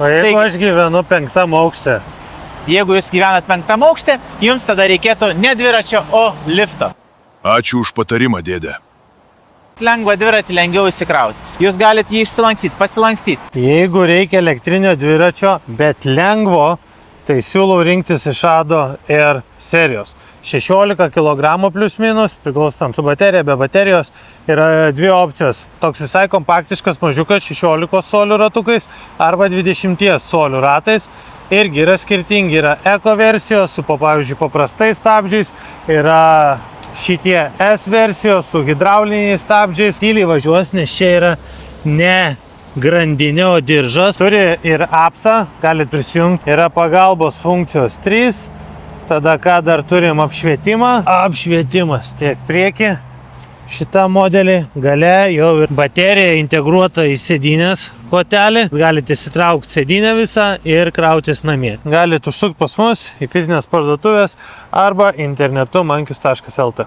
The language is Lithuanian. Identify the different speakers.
Speaker 1: O jeigu aš gyvenu 5 aukšte?
Speaker 2: Jeigu jūs gyvenat 5 aukšte, jums tada reikėtų ne dviračio, o lifto.
Speaker 3: Ačiū už patarimą, dėdė.
Speaker 2: Lengvą dviratį lengviau įsikrauti. Jūs galite jį išsilankstyti, pasilankstyti.
Speaker 1: Jeigu reikia elektrinio dviračio, bet lengvo, tai siūlau rinktis iš Ado Air serijos. 16 kg plius minus, priklausant su baterija, be baterijos, yra dvi opcijos. Toks visai kompaktiškas mažiukas 16 colių ratukais arba 20 colių ratais. Irgi yra skirtingi, yra eko versijos su, pavyzdžiui, paprastais stabdžiais, yra šitie S versijos su hidrauliniais stabdžiais. Tyliai važiuos, nes čia yra ne grandinė, o diržas. Turi ir apsą, galit prisijungti. Yra pagalbos funkcijos 3. Tada ką dar turim apšvietimą. Apšvietimas tiek prieki. Šitą modelį gale jau ir baterija integruota į sėdynės kotelį. Galite įsitraukti sėdynę visą ir krautis namie. Galite užsukti pas mus į fizinės parduotuvės arba internetu mankius.lt.